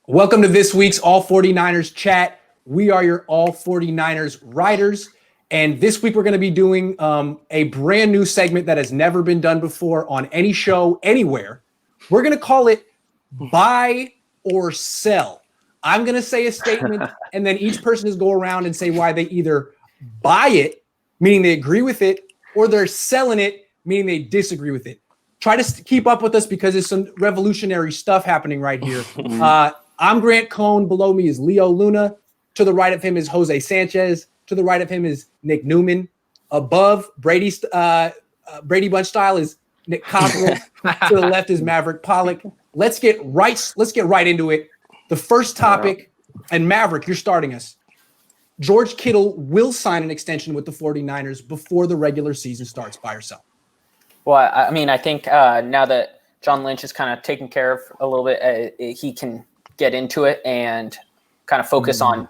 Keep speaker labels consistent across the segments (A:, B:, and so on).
A: Welcome to this week's All49ers chat. We are your All49ers writers. And this week we're going to be doing a brand new segment that has never been done before on any show anywhere. We're going to call it Buy or Sell. I'm going to say a statement, and then each person is go around and say why they either buy it, meaning they agree with it, or they're selling it, meaning they disagree with it. Try to keep up with us because there's some revolutionary stuff happening right here. I'm Grant Cohn. Below me is Leo Luna. To the right of him is Jose Sanchez. To the right of him is Nick Newman. Above Brady Bunch style is Nick Cockrell. To the left is Maverick Pollock. Let's get right into it. The first topic, and Maverick, you're starting us. George Kittle will sign an extension with the 49ers before the regular season starts. Buy or sell?
B: Well, I think now that John Lynch is kind of taken care of a little bit, he can get into it and kind of focus on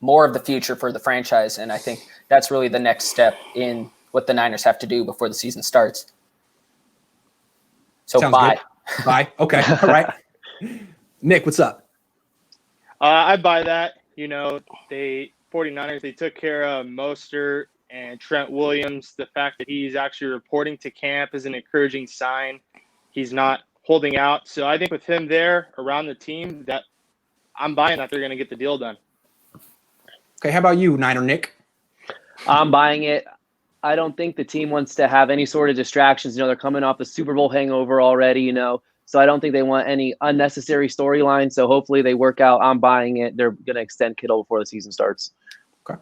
B: more of the future for the franchise. And I think that's really the next step in what the Niners have to do before the season starts. So buy.
A: Buy. Okay. All right. Nick, what's up?
C: I buy that. You know, 49ers, they took care of Mostert and Trent Williams. The fact that he's actually reporting to camp is an encouraging sign. He's not holding out. So I think with him there around the team, that I'm buying that they're going to get the deal done.
A: Okay, how about you, Niner Nick?
D: I'm buying it. I don't think the team wants to have any sort of distractions. You know, they're coming off the Super Bowl hangover already, so I don't think they want any unnecessary storyline. So hopefully they work out. I'm buying it. They're going to extend Kittle before the season starts.
A: Okay.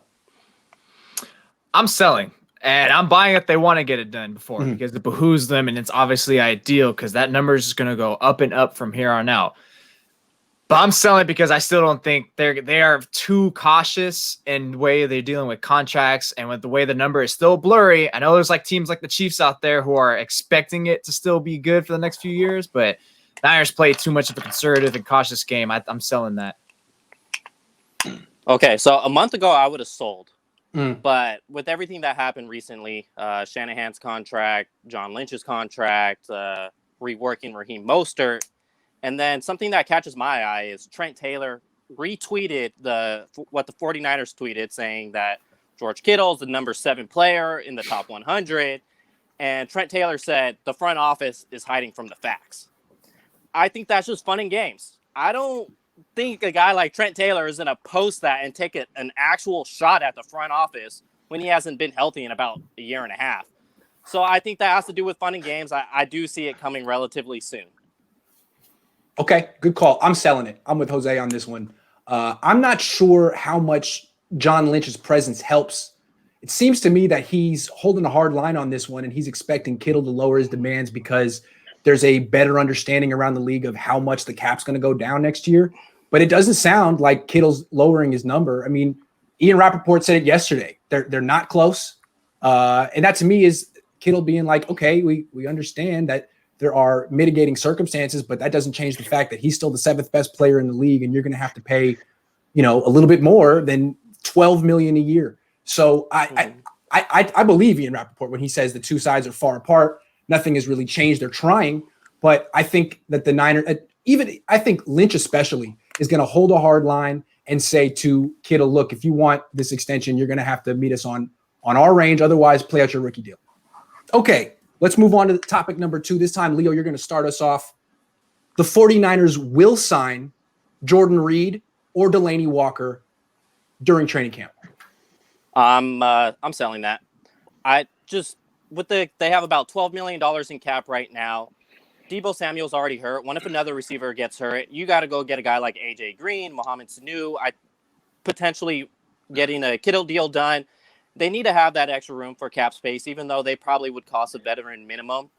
E: I'm selling. And I'm buying it. They want to get it done before because it behooves them, and it's obviously ideal because that number is just going to go up and up from here on out. But I'm selling because I still don't think they are too cautious in the way they're dealing with contracts and with the way the number is still blurry. I know there's like teams like the Chiefs out there who are expecting it to still be good for the next few years, but Niners play too much of a conservative and cautious game. I'm selling that.
F: Okay, so a month ago I would have sold. But with everything that happened recently, Shanahan's contract, John Lynch's contract, reworking Raheem Mostert, and then something that catches my eye is Trent Taylor retweeted what the 49ers tweeted, saying that George Kittle is the number 7 player in the top 100, and Trent Taylor said the front office is hiding from the facts. I think that's just fun and games. I don't think a guy like Trent Taylor is going to post that and take an actual shot at the front office when he hasn't been healthy in about a year and a half. So I think that has to do with fun and games. I do see it coming relatively soon.
A: Okay, good call. I'm selling it. I'm with Jose on this one. I'm not sure how much John Lynch's presence helps. It seems to me that he's holding a hard line on this one, and he's expecting Kittle to lower his demands because there's a better understanding around the league of how much the cap's going to go down next year. But it doesn't sound like Kittle's lowering his number. I mean, Ian Rappaport said it yesterday. They're not close. And that to me is Kittle being like, okay, we understand that there are mitigating circumstances, but that doesn't change the fact that he's still the 7th best player in the league, and you're going to have to pay, a little bit more than $12 million a year. So I believe Ian Rappaport when he says the two sides are far apart. Nothing has really changed. They're trying, but I think that the Niners, I think Lynch especially, is going to hold a hard line and say to Kittle, look, if you want this extension, you're going to have to meet us on our range. Otherwise, play out your rookie deal. Okay, let's move on to topic number 2. This time, Leo, you're going to start us off. The 49ers will sign Jordan Reed or Delaney Walker during training camp.
F: I'm selling that. They have about $12 million in cap right now. Deebo Samuel's already hurt. What if another receiver gets hurt? You got to go get a guy like AJ Green, Mohamed Sanu. Potentially getting a Kittle deal done. They need to have that extra room for cap space, even though they probably would cost a veteran minimum.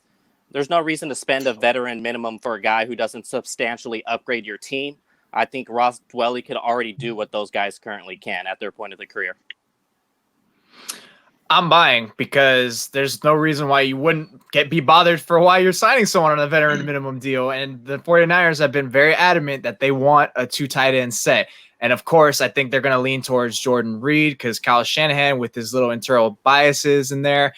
F: There's no reason to spend a veteran minimum for a guy who doesn't substantially upgrade your team. I think Ross Dwelly could already do what those guys currently can at their point of the career.
E: I'm buying because there's no reason why you wouldn't be bothered for why you're signing someone on a veteran minimum deal. And the 49ers have been very adamant that they want a 2 tight end set. And of course, I think they're going to lean towards Jordan Reed because Kyle Shanahan with his little internal biases in there.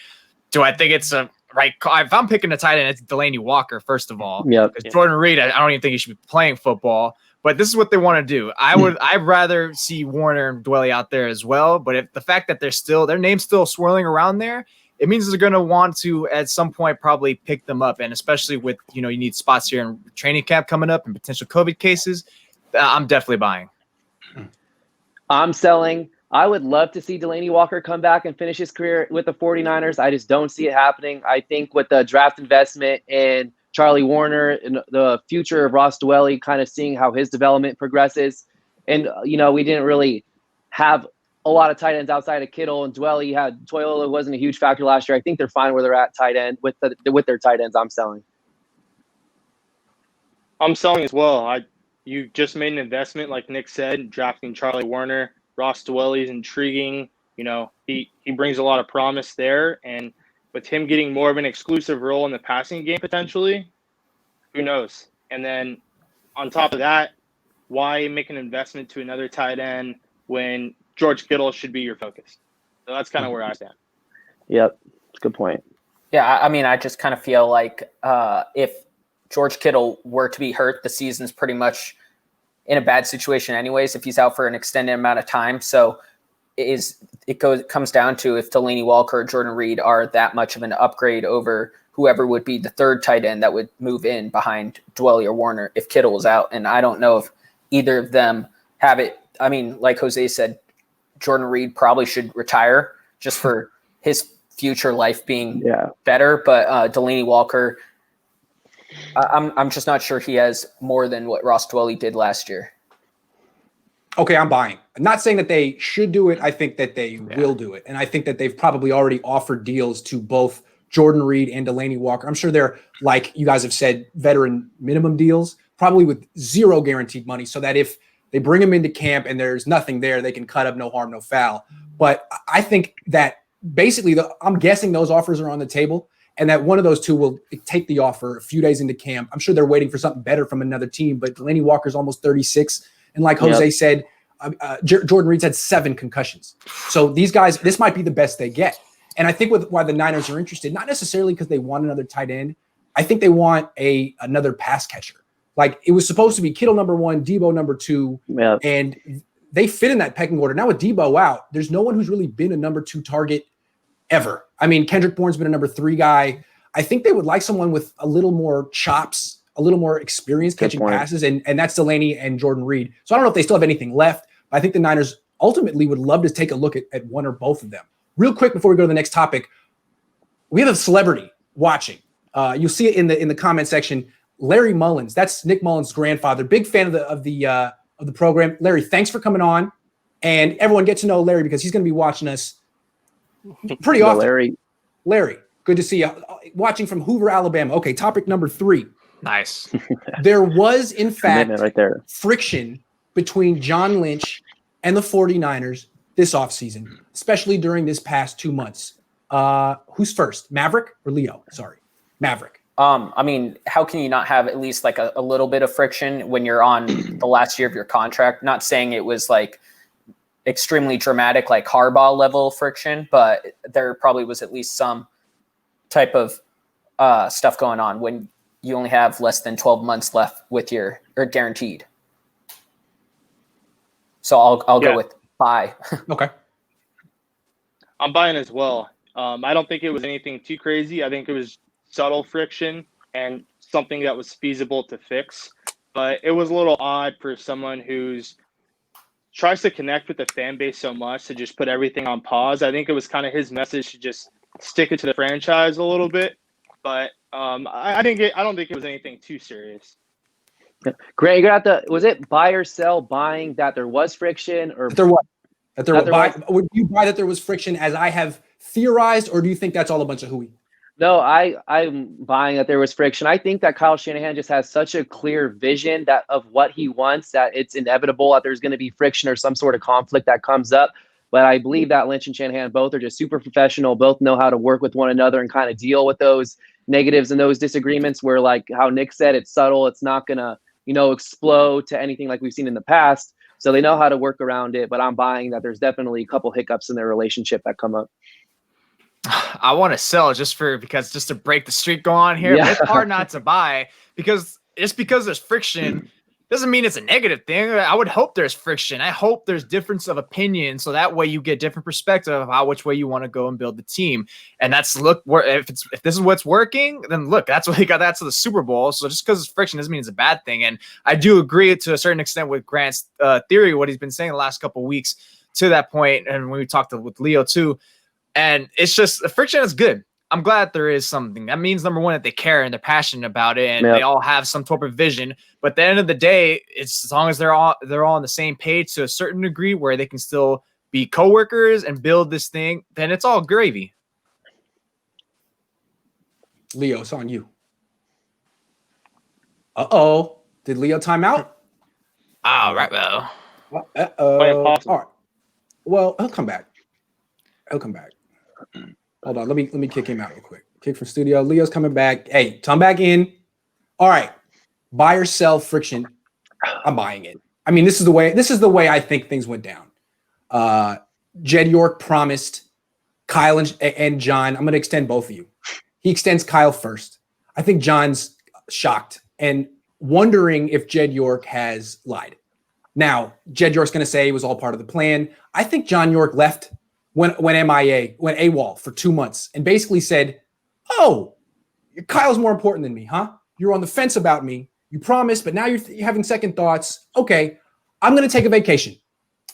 E: Do I think it's a right call. If I'm picking a tight end, it's Delaney Walker, first of all.
D: Yep.
E: Because Jordan Reed, I don't even think he should be playing football. But this is what they want to do. I'd rather see Warner and Dwelly out there as well. But if the fact that their name's still swirling around there, it means they're going to want to at some point probably pick them up. And especially with, you need spots here in training camp coming up and potential COVID cases, I'm definitely buying.
D: I'm selling. I would love to see Delaney Walker come back and finish his career with the 49ers. I just don't see it happening. I think with the draft investment and Charlie Warner and the future of Ross Dwelly, kind of seeing how his development progresses. And, we didn't really have a lot of tight ends outside of Kittle and Dwelly. Toyola wasn't a huge factor last year. I think they're fine where they're at tight end with their tight ends. I'm selling.
C: I'm selling as well. You just made an investment, like Nick said, drafting Charlie Warner. Ross Dwelly is intriguing. He brings a lot of promise there. And with him getting more of an exclusive role in the passing game potentially, who knows? And then on top of that, why make an investment to another tight end when George Kittle should be your focus? So that's kind of where I stand.
D: Yep. That's a good point.
B: Yeah, I mean, I just kind of feel like if George Kittle were to be hurt, the season's pretty much in a bad situation anyways if he's out for an extended amount of time. So it comes down to if Delaney Walker or Jordan Reed are that much of an upgrade over whoever would be the third tight end that would move in behind Dwelly or Warner if Kittle was out. And I don't know if either of them have it. I mean, like Jose said, Jordan Reed probably should retire just for his future life being better. But Delaney Walker, I'm just not sure he has more than what Ross Dwelly did last year.
A: Okay, I'm buying. I'm not saying that they should do it. I think that they will do it. And I think that they've probably already offered deals to both Jordan Reed and Delaney Walker. I'm sure they're, like you guys have said, veteran minimum deals, probably with zero guaranteed money, so that if they bring them into camp and there's nothing there, they can cut up, no harm, no foul. But I think that basically I'm guessing those offers are on the table, and that one of those two will take the offer a few days into camp. I'm sure they're waiting for something better from another team, but Delaney Walker's almost 36. And like Jose said, Jordan Reed's had 7 concussions. So these guys, this might be the best they get. And I think why the Niners are interested, not necessarily because they want another tight end. I think they want another pass catcher. Like, it was supposed to be Kittle number 1, Debo number 2, and they fit in that pecking order. Now with Debo out, there's no one who's really been a number 2 target ever. I mean, Kendrick Bourne's been a number 3 guy. I think they would like someone with a little more chops, a little more experience catching passes, and that's Delaney and Jordan Reed. So I don't know if they still have anything left, but I think the Niners ultimately would love to take a look at one or both of them. Real quick before we go to the next topic, we have a celebrity watching. You'll see it in the comment section. Larry Mullins, that's Nick Mullins' grandfather. Big fan of the program. Larry, thanks for coming on, and everyone get to know Larry because he's going to be watching us pretty often. Larry, good to see you. Watching from Hoover, Alabama. Okay, topic number 3.
E: Nice.
A: There was, in fact,
D: right there,
A: friction between John Lynch and the 49ers this offseason, especially during this past 2 months. Who's first, Maverick or Leo? Sorry, Maverick.
B: I mean, how can you not have at least like a little bit of friction when you're on the last year of your contract? Not saying it was like extremely dramatic, like Harbaugh level friction, but there probably was at least some type of stuff going on when you only have less than 12 months left with or guaranteed. So I'll go with buy.
A: Okay.
C: I'm buying as well. I don't think it was anything too crazy. I think it was subtle friction and something that was feasible to fix. But it was a little odd for someone who's tries to connect with the fan base so much to just put everything on pause. I think it was kind of his message to just stick it to the franchise a little bit. But I don't think it was anything too serious.
D: Grant, you're gonna have to, was it buy or sell buying that there was friction, or
A: That there was? Would you buy that there was friction as I have theorized, or do you think that's all a bunch of hooey?
D: No, I'm buying that there was friction. I think that Kyle Shanahan just has such a clear vision that of what he wants that it's inevitable that there's going to be friction or some sort of conflict that comes up. But I believe that Lynch and Shanahan both are just super professional, both know how to work with one another and kind of deal with those negatives and those disagreements where, like how Nick said, it's subtle. It's not going to, explode to anything like we've seen in the past. So they know how to work around it, but I'm buying that there's definitely a couple hiccups in their relationship that come up.
E: I want to sell just to break the streak go on here.
D: Yeah.
E: But it's hard not to buy because there's friction doesn't mean it's a negative thing. I would hope there's friction. I hope there's difference of opinion, so that way you get different perspective of which way you want to go and build the team. And if this is what's working, then look, that's what he got. That's the Super Bowl. So just because it's friction doesn't mean it's a bad thing. And I do agree to a certain extent with Grant's theory, what he's been saying the last couple of weeks to that point, and when we talked with Leo too. And it's just the friction is good. I'm glad there is something. That means, number one, that they care and they're passionate about it, and they all have some type of vision. But at the end of the day, it's as long as they're all on the same page to a certain degree where they can still be coworkers and build this thing, then it's all gravy.
A: Leo, it's on you. Uh-oh. Did Leo time out?
E: All right, well.
A: Uh-oh. All right. Well, he'll come back. Hold on, let me kick him out real quick. Kick from studio. Leo's coming back. Hey, come back in. All right, buy or sell friction. I'm buying it. I mean, this is the way I think things went down. Jed York promised Kyle and John. I'm going to extend both of you. He extends Kyle first. I think John's shocked and wondering if Jed York has lied. Now, Jed York's going to say it was all part of the plan. I think John York left went AWOL for 2 months and basically said, "Oh, Kyle's more important than me, huh? You're on the fence about me. You promised, but now you're having second thoughts. Okay, I'm going to take a vacation.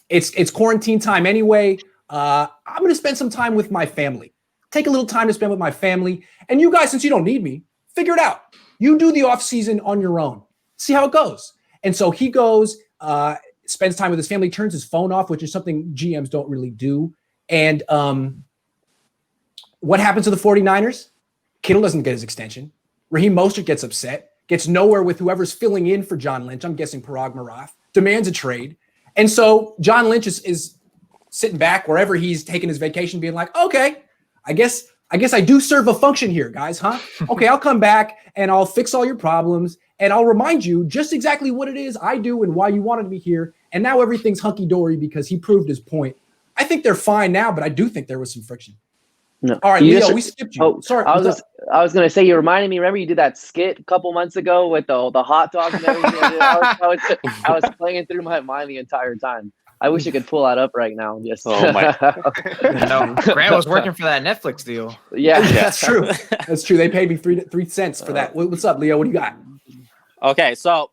A: It's quarantine time anyway. I'm going to spend some time with my family. Take a little time to spend with my family. And you guys, since you don't need me, figure it out. You do the off season on your own. See how it goes." And so he goes, spends time with his family, turns his phone off, which is something GMs don't really do. And what happens to the 49ers? Kittle doesn't get his extension. Raheem Mostert gets upset, gets nowhere with whoever's filling in for John Lynch. I'm guessing Parag Marath demands a trade. And so John Lynch is sitting back wherever he's taking his vacation being like, okay, I guess I do serve a function here, guys, huh? Okay, I'll come back and I'll fix all your problems and I'll remind you just exactly what it is I do and why you wanted me here. And now everything's hunky-dory because he proved his point. I think they're fine now, but I do think there was some friction.
D: No.
A: All right, Leo, we skipped you. Sorry.
D: I was going to say, you reminded me, remember you did that skit a couple months ago with the hot dogs and everything? I was playing it through my mind the entire time. I wish I could pull that up right now. Just
F: my.
E: Grant was working for that Netflix deal.
D: Yeah.
A: That's true. That's true. They paid me 3 cents for that. What's up, Leo? What do you got?
F: Okay, so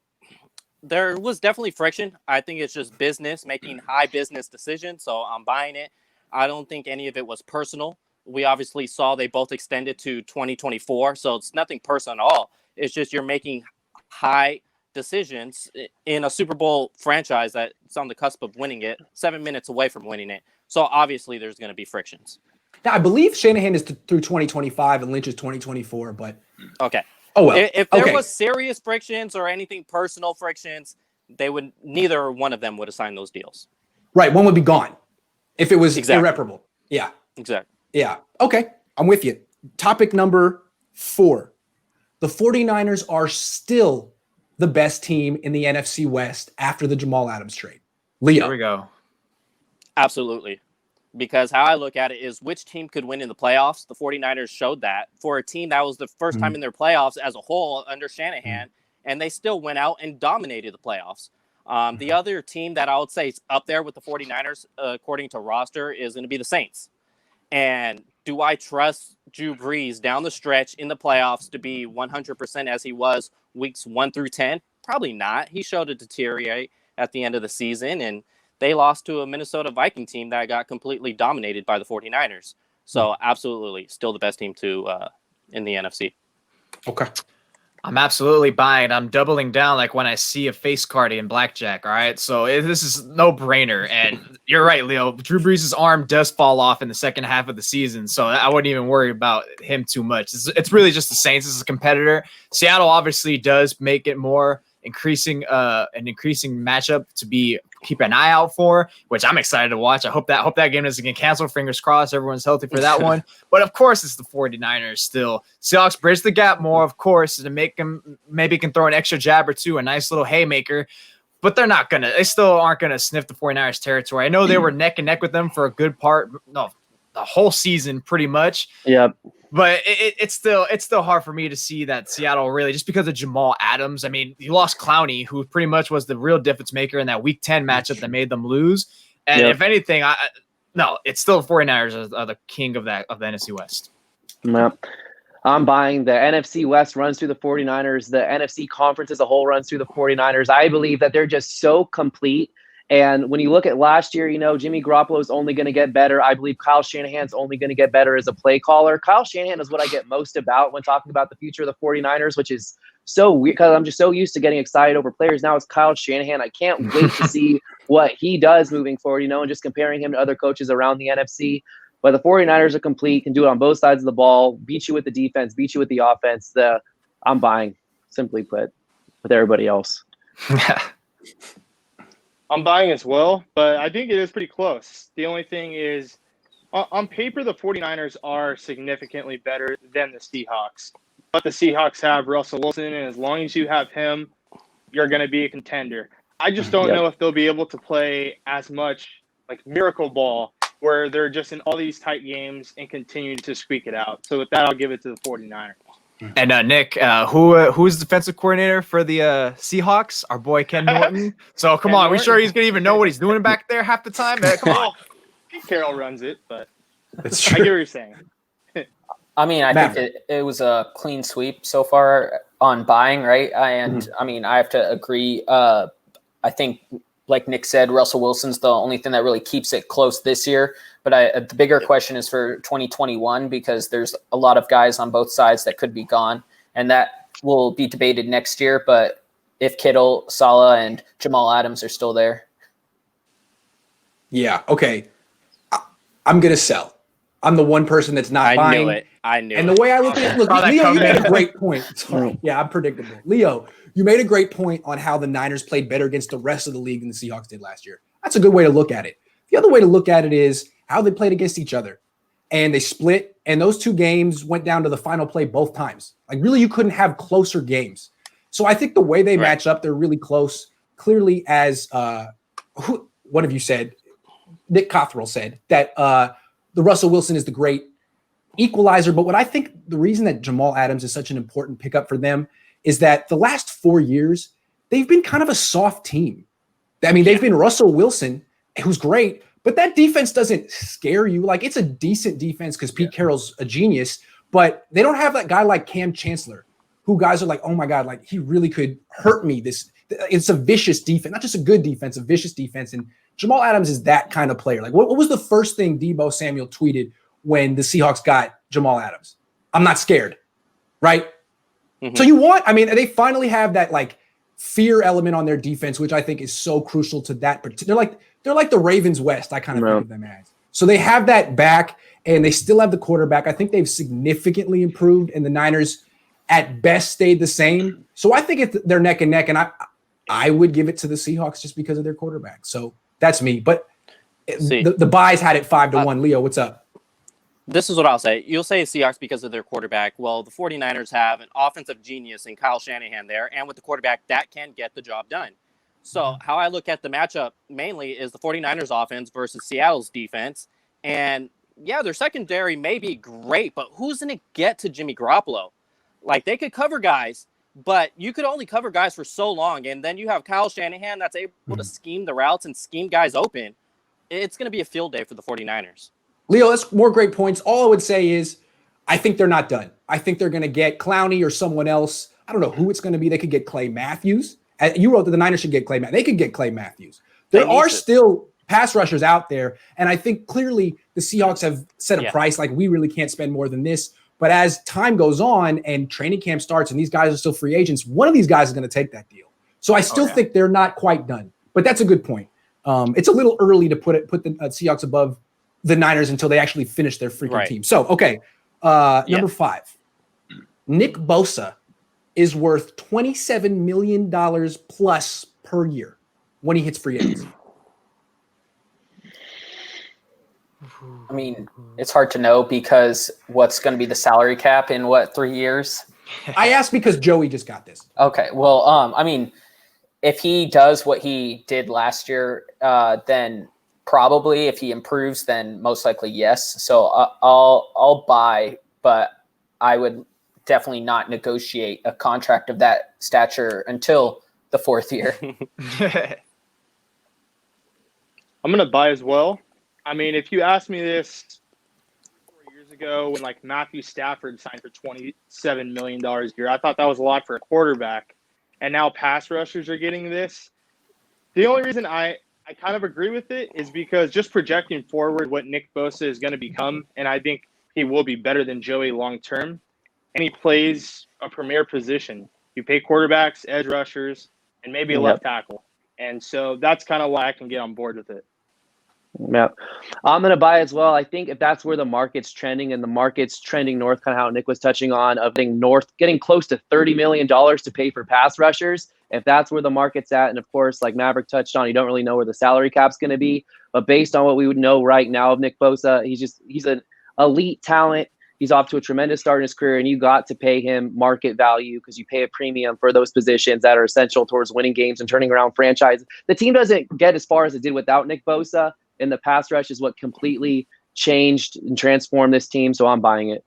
F: there was definitely friction. I think it's just business, making high business decisions. So I'm buying it. I don't think any of it was personal. We obviously saw they both extended to 2024. So it's nothing personal at all. It's just you're making high decisions in a Super Bowl franchise that's on the cusp of winning it, 7 minutes away from winning it. So obviously there's going to be frictions.
A: Now, I believe Shanahan is through 2025 and Lynch is 2024, but
F: okay.
A: Oh, well.
F: If there was serious frictions or anything personal frictions, neither one of them would have signed those deals.
A: Right. One would be gone if it was irreparable. Yeah.
F: Exactly.
A: Yeah. Okay. I'm with you. Topic number 4. The 49ers are still the best team in the NFC West after the Jamal Adams trade. Leo.
E: Here we go.
F: Absolutely. Because how I look at it is which team could win in the playoffs. The 49ers showed that for a team that was the first time in their playoffs as a whole under Shanahan, and they still went out and dominated the playoffs. The other team that I would say is up there with the 49ers, according to roster, is going to be the Saints. And do I trust Drew Brees down the stretch in the playoffs to be 100% as he was weeks 1 through 10? Probably not. He showed it deteriorate at the end of the season, and they lost to a Minnesota Viking team that got completely dominated by the 49ers. So absolutely still the best team in the NFC.
A: Okay.
E: I'm absolutely buying. I'm doubling down like when I see a face card in blackjack. All right. So this is no brainer. And you're right, Leo. Drew Brees' arm does fall off in the second half of the season. So I wouldn't even worry about him too much. It's really just the Saints as a competitor. Seattle obviously does make it more an increasing matchup to keep an eye out for, which I'm excited to watch. I hope that game doesn't get canceled. Fingers crossed, everyone's healthy for that one. But of course, it's the 49ers still. Seahawks bridge the gap more, of course, to make them maybe can throw an extra jab or two, a nice little haymaker. But they still aren't gonna sniff the 49ers territory. I know they were neck and neck with them for a good part. No, the whole season pretty much.
D: Yep.
E: But it's still hard for me to see that Seattle really, just because of Jamal Adams. I mean, you lost Clowney, who pretty much was the real difference maker in that Week 10 matchup that made them lose. And if anything, it's still the 49ers are the king of the NFC West.
D: Yep. I'm buying the NFC West runs through the 49ers. The NFC conference as a whole runs through the 49ers. I believe that they're just so complete. And when you look at last year, Jimmy Garoppolo is only going to get better. I believe Kyle Shanahan's only going to get better as a play caller. Kyle Shanahan is what I get most about when talking about the future of the 49ers, which is so weird because I'm just so used to getting excited over players. Now it's Kyle Shanahan. I can't wait to see what he does moving forward, and just comparing him to other coaches around the NFC. But the 49ers are complete, can do it on both sides of the ball, beat you with the defense, beat you with the offense. I'm buying, simply put, with everybody else.
C: I'm buying as well, but I think it is pretty close. The only thing is, on paper, the 49ers are significantly better than the Seahawks. But the Seahawks have Russell Wilson, and as long as you have him, you're going to be a contender. I just don't know if they'll be able to play as much like miracle ball, where they're just in all these tight games and continue to squeak it out. So with that, I'll give it to the 49ers.
E: And Nick, who's the defensive coordinator for the Seahawks? Our boy Ken Norton. So come on, we sure he's gonna even know what he's doing back there half the time? Come on.
C: Pete Carroll runs it, but
A: That's
C: I
A: true.
C: get what you're saying.
B: I mean, I think it was a clean sweep so far on buying, right? And I mean, I have to agree. I think, like Nick said, Russell Wilson's the only thing that really keeps it close this year. But the bigger question is for 2021, because there's a lot of guys on both sides that could be gone, and that will be debated next year. But if Kittle, Salah, and Jamal Adams are still there.
A: Yeah. Okay. I'm going to sell. I'm the one person that's not buying.
F: I knew it.
A: And the way I look at it, look, Leo, you made a great point. Sorry. Yeah, I'm predictable. Leo, you made a great point on how the Niners played better against the rest of the league than the Seahawks did last year. That's a good way to look at it. The other way to look at it is how they played against each other. And they split, and those two games went down to the final play both times. Like, really, you couldn't have closer games. So I think the way they match up, they're really close. Clearly, as one of you said, Nick Cothrell said, that the Russell Wilson is the great equalizer. But what I think the reason that Jamal Adams is such an important pickup for them is that the last 4 years, they've been kind of a soft team. I mean, they've been Russell Wilson, who's great, but that defense doesn't scare you. Like, it's a decent defense because Pete Carroll's a genius, but they don't have that guy like Cam Chancellor, who guys are like, oh my God, like he really could hurt me. It's a vicious defense, not just a good defense, a vicious defense. And Jamal Adams is that kind of player. Like, what was the first thing Deebo Samuel tweeted when the Seahawks got Jamal Adams? I'm not scared, right? Mm-hmm. So they finally have that like fear element on their defense, which I think is so crucial to that. They're like the Ravens West. I kind of think of them as. So they have that back, and they still have the quarterback. I think they've significantly improved, and the Niners at best stayed the same. So I think they're neck and neck, and I would give it to the Seahawks just because of their quarterback. So that's me. But the buys had it 5-1. Leo, what's up?
F: This is what I'll say. You'll say Seahawks because of their quarterback. Well, the 49ers have an offensive genius in Kyle Shanahan there, and with the quarterback, that can get the job done. So how I look at the matchup mainly is the 49ers offense versus Seattle's defense. And yeah, their secondary may be great, but who's going to get to Jimmy Garoppolo? Like, they could cover guys, but you could only cover guys for so long. And then you have Kyle Shanahan that's able to scheme the routes and scheme guys open. It's going to be a field day for the 49ers.
A: Leo, that's more great points. All I would say is I think they're not done. I think they're going to get Clowney or someone else. I don't know who it's going to be. They could get Clay Matthews. You wrote that the Niners should get Clay Matthews. They could get Clay Matthews. There are still pass rushers out there, and I think clearly the Seahawks have set a price. Like, we really can't spend more than this. But as time goes on and training camp starts and these guys are still free agents, one of these guys is going to take that deal. So I still think they're not quite done. But that's a good point. It's a little early to put the Seahawks above the Niners until they actually finish their freaking team. So, number 5. Nick Bosa is worth $27 million plus per year when he hits free agency.
B: I mean, it's hard to know because what's going to be the salary cap in 3 years?
A: I asked because Joey just got this.
B: Okay. Well, I mean, if he does what he did last year, then probably. If he improves, then most likely yes. So I'll buy, but I would definitely not negotiate a contract of that stature until the 4th year.
C: I'm gonna buy as well. I mean, if you asked me this 4 years ago when like Matthew Stafford signed for $27 million a year, I thought that was a lot for a quarterback. And now pass rushers are getting this. The only reason I kind of agree with it is because just projecting forward what Nick Bosa is going to become, and I think he will be better than Joey long term, and he plays a premier position. You pay quarterbacks, edge rushers, and maybe a left tackle. And so that's kind of why I can get on board with it.
D: Yeah, I'm going to buy as well. I think if that's where the market's trending, and the market's trending north, kind of how Nick was touching on, of getting close to $30 million to pay for pass rushers. If that's where the market's at, and of course, like Maverick touched on, you don't really know where the salary cap's going to be. But based on what we would know right now of Nick Bosa, he's an elite talent. He's off to a tremendous start in his career, and you got to pay him market value because you pay a premium for those positions that are essential towards winning games and turning around franchise. The team doesn't get as far as it did without Nick Bosa. And the pass rush is what completely changed and transformed this team. So I'm buying it.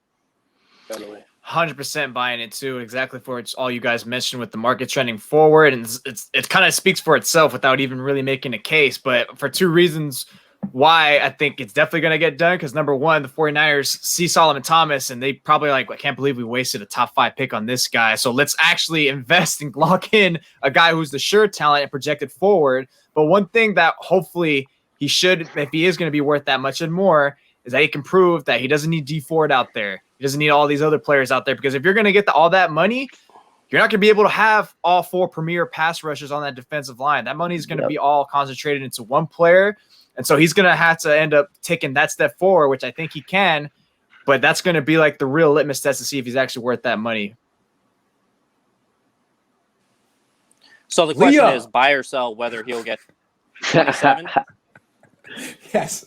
C: Totally.
E: 100% buying it too. Exactly for it's all you guys mentioned with the market trending forward, and it kind of speaks for itself without even really making a case. But for two reasons why I think it's definitely going to get done. Because number one, the 49ers see Solomon Thomas and they probably I can't believe we wasted a top 5 pick on this guy. So let's actually invest and lock in a guy who's the sure talent and projected forward. But one thing that hopefully he should, if he is going to be worth that much and more, is that he can prove that he doesn't need D Ford out there. He doesn't need all these other players out there, because if you're going to get all that money, you're not going to be able to have all 4 premier pass rushers on that defensive line. That money is going to be all concentrated into one player. And so he's going to have to end up taking that step forward, which I think he can, but that's going to be like the real litmus test to see if he's actually worth that money.
F: So the question is buy or sell whether he'll get 27.
A: Yes.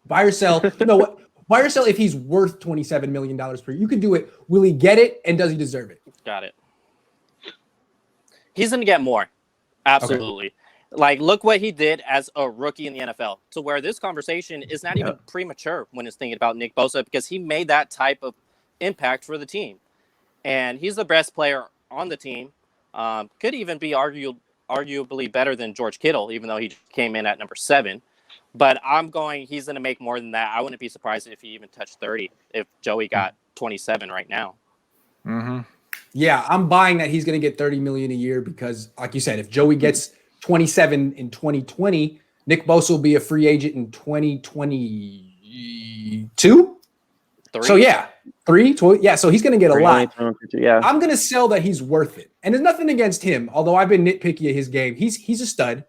A: Buy or sell. You know what? Buy or sell if he's worth $27 million per year. You could do it. Will he get it? And does he deserve it?
F: Got it. He's going to get more. Absolutely. Okay. Like, look what he did as a rookie in the NFL. So where this conversation is not even premature when it's thinking about Nick Bosa, because he made that type of impact for the team. And he's the best player on the team. Could even be arguably better than George Kittle, even though he came in at number 7. But he's going to make more than that. I wouldn't be surprised if he even touched 30 if Joey got 27 right now.
E: Mm-hmm.
A: Yeah, I'm buying that he's going to get $30 million a year because, like you said, if Joey gets 27 in 2020, Nick Bosa will be a free agent in 2022.
F: 3?
A: So, yeah, 3. Yeah, so he's going to get a lot.
D: Yeah.
A: I'm going to sell that he's worth it. And there's nothing against him, although I've been nitpicky at his game. He's a stud.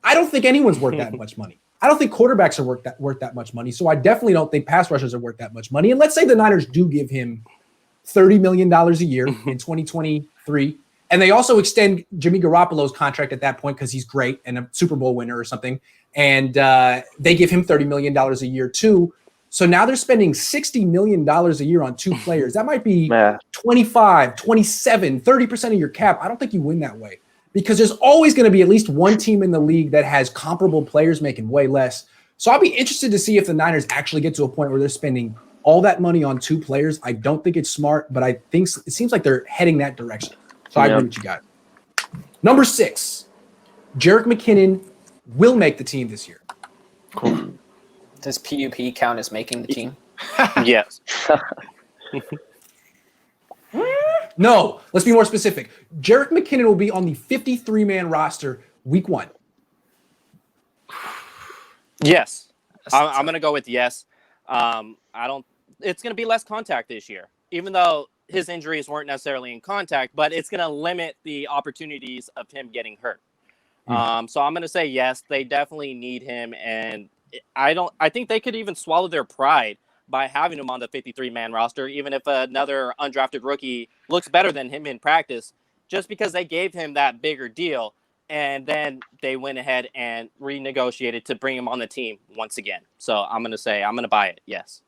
A: I don't think anyone's worth that much money. I don't think quarterbacks are worth that much money. So I definitely don't think pass rushers are worth that much money. And let's say the Niners do give him $30 million a year in 2023. And they also extend Jimmy Garoppolo's contract at that point because he's great and a Super Bowl winner or something. And they give him $30 million a year too. So now they're spending $60 million a year on 2 players. That might be 25, 27, 30% of your cap. I don't think you win that way, because there's always going to be at least one team in the league that has comparable players making way less. So I'll be interested to see if the Niners actually get to a point where they're spending all that money on 2 players. I don't think it's smart, but I think it seems like they're heading that direction. So I agree with you guys. Number 6, Jerick McKinnon will make the team this year.
E: Cool.
B: Does PUP count as making the team?
F: Yes.
A: No, let's be more specific. Jerick McKinnon will be on the 53-man roster week 1.
F: Yes. I'm going to go with yes. It's going to be less contact this year, even though his injuries weren't necessarily in contact, but it's going to limit the opportunities of him getting hurt. So I'm going to say yes, they definitely need him. And I think they could even swallow their pride by having him on the 53-man roster, even if another undrafted rookie looks better than him in practice, just because they gave him that bigger deal. And then they went ahead and renegotiated to bring him on the team once again. So I'm going to buy it. Yes.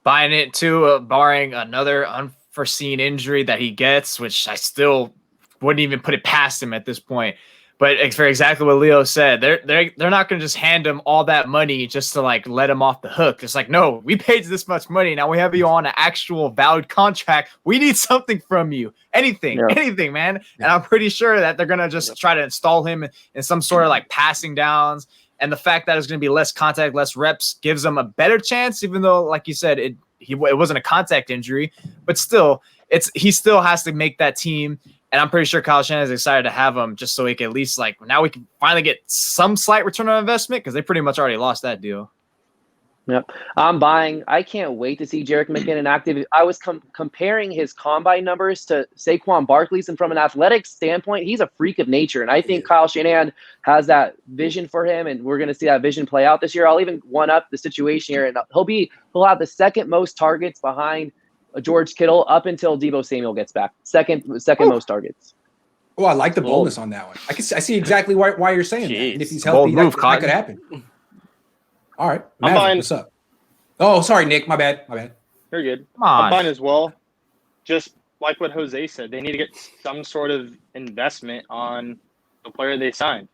E: Buying it too, barring another unforeseen injury that he gets, which I still wouldn't even put it past him at this point. But it's for exactly what Leo said. They're not going to just hand him all that money just to like let him off the hook. It's like, no, we paid this much money. Now we have you on an actual valid contract. We need something from you. Anything, man. And I'm pretty sure that they're going to just try to install him in some sort of like passing downs. And the fact that it's going to be less contact, less reps gives him a better chance, even though, like you said, it wasn't a contact injury. But still, he still has to make that team. And I'm pretty sure Kyle Shanahan is excited to have him just so he can at least now we can finally get some slight return on investment because they pretty much already lost that deal.
D: Yep. I'm buying. I can't wait to see Jerick McKinnon active. I was comparing his combine numbers to Saquon Barkley's, and from an athletic standpoint, he's a freak of nature. And I think Kyle Shanahan has that vision for him, and we're going to see that vision play out this year. I'll even one up the situation here, and he'll have the second most targets behind George Kittle up until Deebo Samuel gets back. Second most targets.
A: Oh, I like the boldness on that one. I see exactly why you're saying that. And if he's healthy, that could happen. All right. Maverick, what's up? Oh, sorry, Nick. My bad.
C: You're good.
E: Come on.
C: I'm fine as well. Just like what Jose said, they need to get some sort of investment on the player they signed.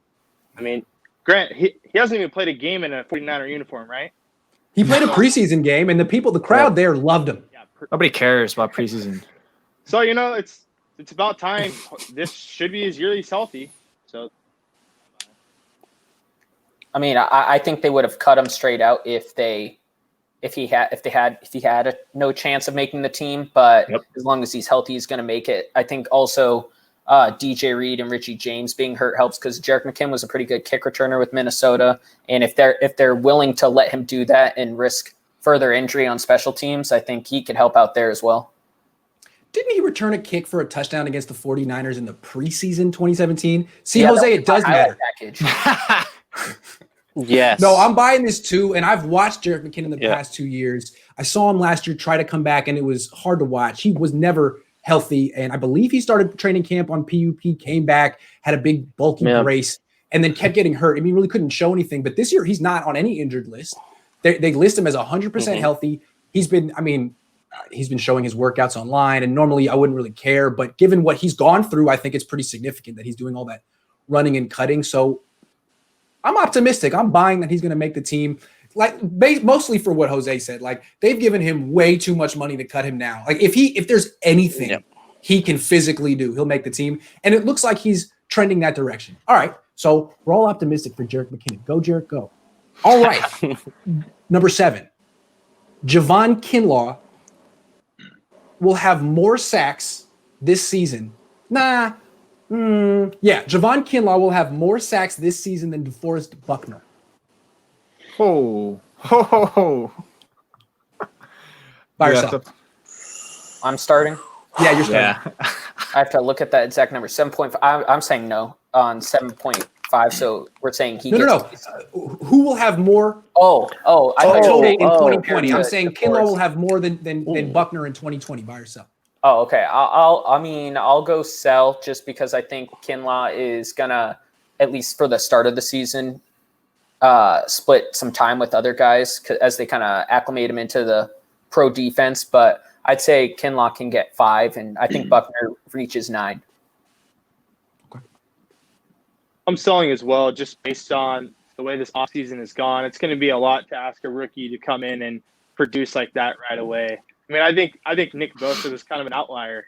C: I mean, Grant, he hasn't even played a game in a 49er uniform, right?
A: He played a preseason game, and the crowd there loved him.
E: Nobody cares about preseason.
C: So, it's about time. This should be his year he's healthy. So,
B: I mean, I think they would have cut him straight out if he had no chance of making the team. But as long as he's healthy, he's going to make it. I think also DJ Reed and Richie James being hurt helps because Jerick McKinnon was a pretty good kick returner with Minnesota, and if they're willing to let him do that and risk further injury on special teams, I think he could help out there as well.
A: Didn't he return a kick for a touchdown against the 49ers in the preseason 2017? See, Jose, it does matter.
F: Yes.
A: No, I'm buying this too, and I've watched Jerick McKinnon the past 2 years. I saw him last year try to come back, and it was hard to watch. He was never healthy, and I believe he started training camp on PUP, came back, had a big bulky brace, and then kept getting hurt. I mean, really couldn't show anything. But this year, he's not on any injured list. They list him as 100% healthy. He's been showing his workouts online, and normally I wouldn't really care. But given what he's gone through, I think it's pretty significant that he's doing all that running and cutting. So I'm optimistic. I'm buying that he's going to make the team, mostly for what Jose said. Like, they've given him way too much money to cut him now. Like, if there's anything he can physically do, he'll make the team. And it looks like he's trending that direction. All right. So we're all optimistic for Jerick McKinnon. Go, Jerick, go. All right. Number 7, Javon Kinlaw will have more sacks this season. Javon Kinlaw will have more sacks this season than DeForest Buckner.
E: Ho.
A: By yourself.
B: I'm starting.
A: Yeah, you're starting.
E: Yeah.
B: I have to look at that exact number. 7.5. I'm saying no on 7.5. So we're saying he gets.
A: No. Who will have more?
B: I thought you were saying
A: in 2020. I'm
B: to
A: saying Kinlaw will have more than Buckner in 2020 by herself.
B: Oh, okay. I'll go sell just because I think Kinlaw is gonna, at least for the start of the season, split some time with other guys as they kind of acclimate him into the pro defense. But I'd say Kinlaw can get 5, and I think Buckner reaches 9.
C: I'm selling as well, just based on the way this offseason has gone. It's going to be a lot to ask a rookie to come in and produce like that right away. I mean, I think Nick Bosa was kind of an outlier.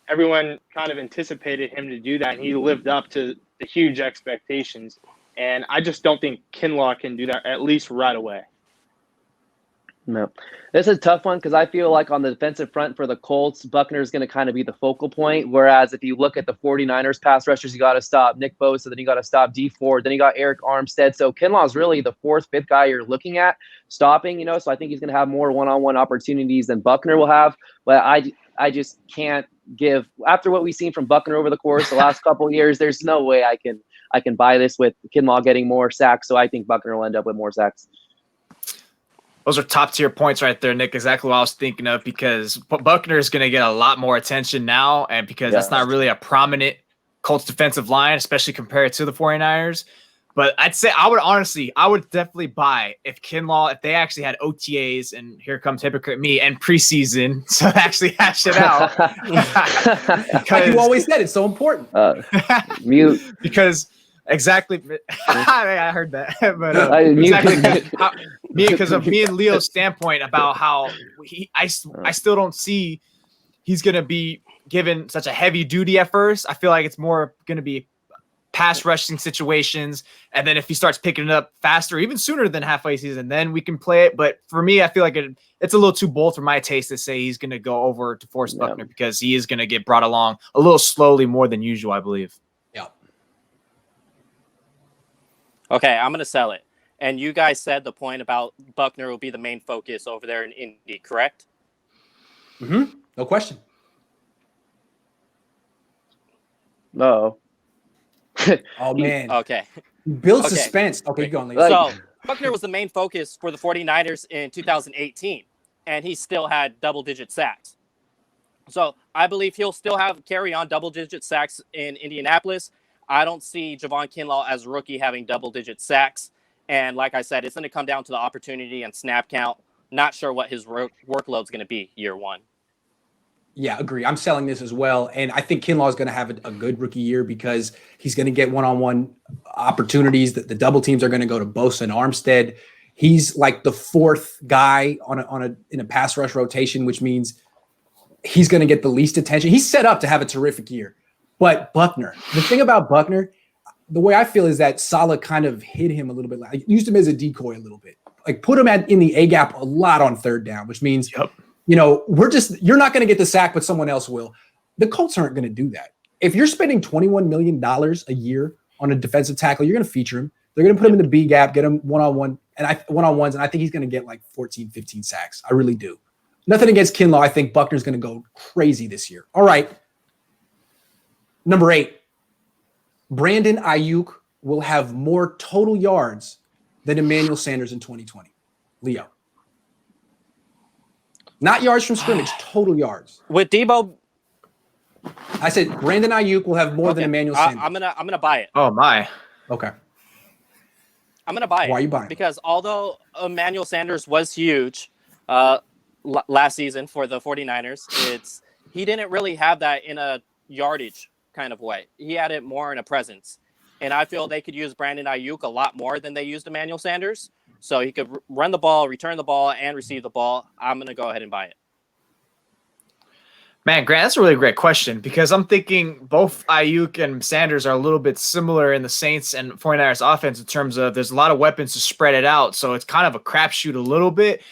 C: Everyone kind of anticipated him to do that, and he lived up to the huge expectations. And I just don't think Kinlaw can do that, at least right away.
D: No, this is a tough one because I feel like on the defensive front for the Colts, Buckner is going to kind of be the focal point. Whereas if you look at the 49ers pass rushers, you got to stop Nick Bosa, then you got to stop D Ford, then you got Eric Armstead. So Kinlaw is really the 4th, 5th guy you're looking at stopping, So I think he's going to have more one-on-one opportunities than Buckner will have. But I just can't give, after what we've seen from Buckner over the course the last couple of years, there's no way I can buy this with Kinlaw getting more sacks. So I think Buckner will end up with more sacks.
E: Those are top tier points right there, Nick. Exactly what I was thinking of, because Buckner is going to get a lot more attention now, and because that's not really a prominent Colts defensive line, especially compared to the 49ers. But I'd say I would definitely buy if Kinlaw, if they actually had OTAs, and here comes hypocrite me, and preseason to actually hash it out.
A: Like you always said, it's so important.
D: Mute.
E: Because exactly, I heard that, but because of me and Leo's standpoint about how I still don't see he's going to be given such a heavy duty at first. I feel like it's more going to be pass rushing situations, and then if he starts picking it up faster, even sooner than halfway season, then we can play it. But for me, I feel like it's a little too bold for my taste to say he's going to go over to Forrest Buckner, because he is going to get brought along a little slowly more than usual, I believe.
A: Yeah.
F: Okay, I'm going to sell it. And you guys said the point about Buckner will be the main focus over there in Indy, correct?
A: Mm-hmm. No question.
D: No.
A: Oh, man.
F: Okay.
A: Build suspense. Okay, go on, Leo.
F: So Buckner was the main focus for the 49ers in 2018, and he still had double-digit sacks. So I believe he'll still carry on double-digit sacks in Indianapolis. I don't see Javon Kinlaw as a rookie having double-digit sacks. And like I said, it's going to come down to the opportunity and snap count. Not sure what his workload is going to be year one.
A: Yeah, agree. I'm selling this as well. And I think Kinlaw is going to have a good rookie year because he's going to get one-on-one opportunities. The double teams are going to go to Bosa and Armstead. He's like the fourth guy in a pass rush rotation, which means he's going to get the least attention. He's set up to have a terrific year. But Buckner, the thing about Buckner, the way I feel is that Saleh kind of hid him a little bit. I used him as a decoy a little bit. Like put him in the A gap a lot on third down, which means you're not going to get the sack, but someone else will. The Colts aren't going to do that. If you're spending $21 million a year on a defensive tackle, you're going to feature him. They're going to put him in the B gap, get him one-on-ones, and I think he's going to get like 14, 15 sacks. I really do. Nothing against Kinlaw. I think Buckner's going to go crazy this year. All right. Number 8, Brandon Ayuk will have more total yards than Emmanuel Sanders in 2020. Leo. Not yards from scrimmage, total yards.
F: With Debo,
A: I said Brandon Ayuk will have more than Emmanuel Sanders.
F: I'm gonna buy it.
E: Oh my.
A: Okay.
F: I'm gonna buy it.
A: Why are you buying?
F: Because although Emmanuel Sanders was huge last season for the 49ers, he didn't really have that in a yardage kind of way. He had it more in a presence. And I feel they could use Brandon Ayuk a lot more than they used Emmanuel Sanders. So he could run the ball, return the ball, and receive the ball. I'm going to go ahead and buy it.
E: Man, Grant, that's a really great question because I'm thinking both Ayuk and Sanders are a little bit similar in the Saints and 49ers offense in terms of there's a lot of weapons to spread it out. So it's kind of a crapshoot a little bit.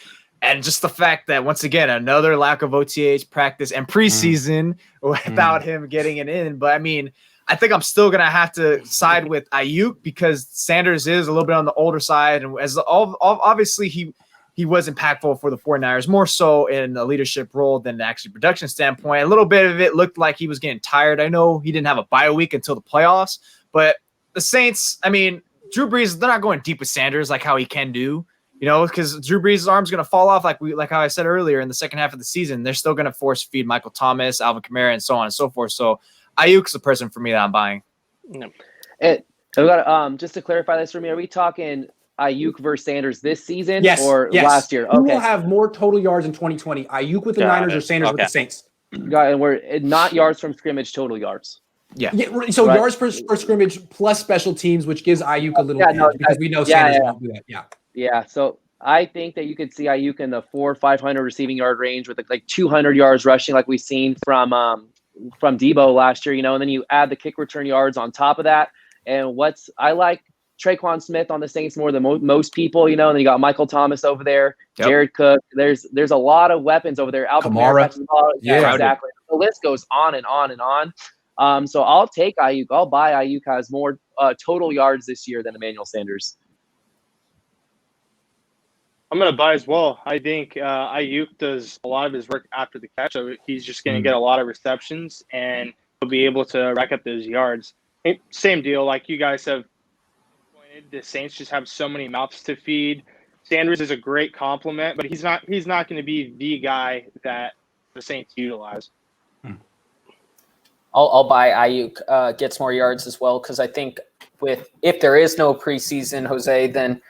E: And just the fact that, once again, another lack of OTAs, practice, and preseason without him getting it in. But, I mean, I think I'm still going to have to side with Ayuk because Sanders is a little bit on the older side. And obviously he was impactful for the 49ers, more so in a leadership role than actually production standpoint. A little bit of it looked like he was getting tired. I know he didn't have a bye week until the playoffs. But the Saints, I mean, Drew Brees, they're not going deep with Sanders like how he can do. Because Drew Brees' arm's going to fall off like how I said earlier in the second half of the season. They're still going to force feed Michael Thomas, Alvin Kamara, and so on and so forth. So Ayuk's the person for me that I'm buying.
D: And we got just to clarify this for me, are we talking Ayuk versus Sanders this season or last year?
A: Who will have more total yards in 2020? Ayuk with the Niners or Sanders with the Saints?
D: Got it. And we're not yards from scrimmage, total yards.
A: Yeah. So yards per scrimmage plus special teams, which gives Ayuk a little edge because we know Sanders won't do that.
D: Yeah. So I think that you could see Ayuk in the 400-500 receiving yard range with like 200 yards rushing, like we've seen from Debo last year. And then you add the kick return yards on top of that. And I like Traquan Smith on the Saints more than most people. And then you got Michael Thomas over there, Jared Cook. There's a lot of weapons over there. Alvin Kamara. Yeah, exactly. The list goes on and on and on. So I'll take Ayuk. I'll buy Ayuk has more total yards this year than Emmanuel Sanders.
C: I'm going to buy as well. I think Ayuk does a lot of his work after the catch. So he's just going to get a lot of receptions, and he'll be able to rack up those yards. Same deal. Like you guys have pointed, the Saints just have so many mouths to feed. Sanders is a great compliment, but he's not going to be the guy that the Saints utilize.
B: I'll buy Ayuk gets more yards as well because I think if there is no preseason, Jose, then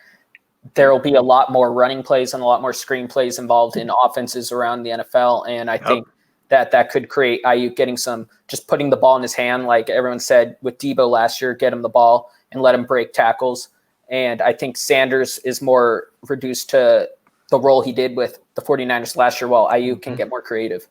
B: there will be a lot more running plays and a lot more screen plays involved in offenses around the NFL. And I think that could create Ayuk getting just putting the ball in his hand, like everyone said with Debo last year, get him the ball and let him break tackles. And I think Sanders is more reduced to the role he did with the 49ers last year, while Ayuk can get more creative.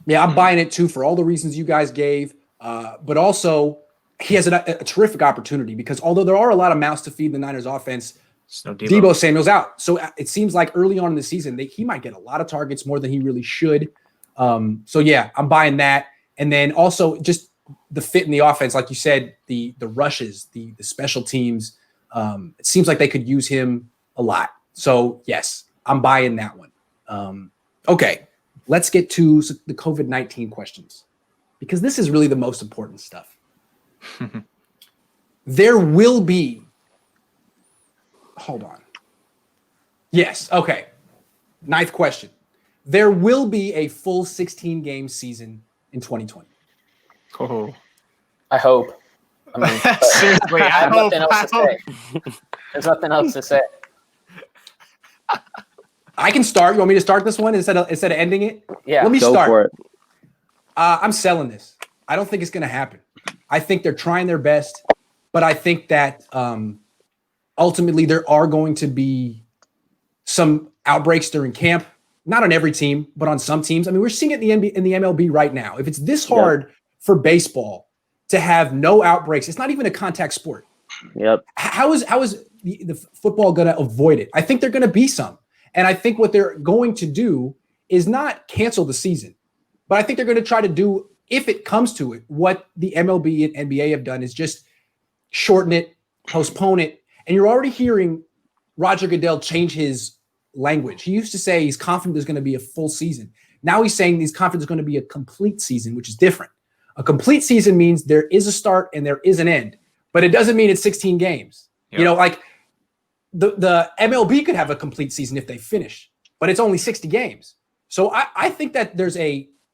A: Yeah, I'm buying it too for all the reasons you guys gave. But also, he has a terrific opportunity because although there are a lot of mouths to feed in the Niners offense,
E: No
A: Debo Samuel's out. So it seems like early on in the season, he might get a lot of targets, more than he really should. So yeah, I'm buying that. And then also just the fit in the offense, like you said, the rushes, the special teams. It seems like they could use him a lot. So yes, I'm buying that one. Okay, let's get to the COVID-19 questions, because this is really the most important stuff. There will be. Hold on. Yes. Okay. 9th question. There will be a full 16-game season in 2020.
E: Oh.
B: I hope. I mean,
E: Seriously,
B: I have nothing else to
E: hope.
B: say. There's nothing else to say.
A: I can start. You want me to start this one instead of ending it?
B: Yeah.
A: Let me
D: Go
A: start.
D: for it.
A: I'm selling this. I don't think it's going to happen. I think they're trying their best, but I think that ultimately there are going to be some outbreaks during camp. Not on every team, but on some teams. I mean, we're seeing it in the MLB right now. If it's this hard for baseball to have no outbreaks, it's not even a contact sport.
D: Yep.
A: How is the football going to avoid it? I think they're going to be some. And I think what they're going to do is not cancel the season, but I think they're going to try to do, if it comes to it, what the MLB and NBA have done is just shorten it, postpone it. And you're already hearing Roger Goodell change his language. He used to say he's confident there's going to be a full season. Now he's saying he's confident there's going to be a complete season, which is different. A complete season means there is a start and there is an end, but it doesn't mean it's 16 games. Yep. You know, like the MLB could have a complete season if they finish, but it's only 60 games. So I think that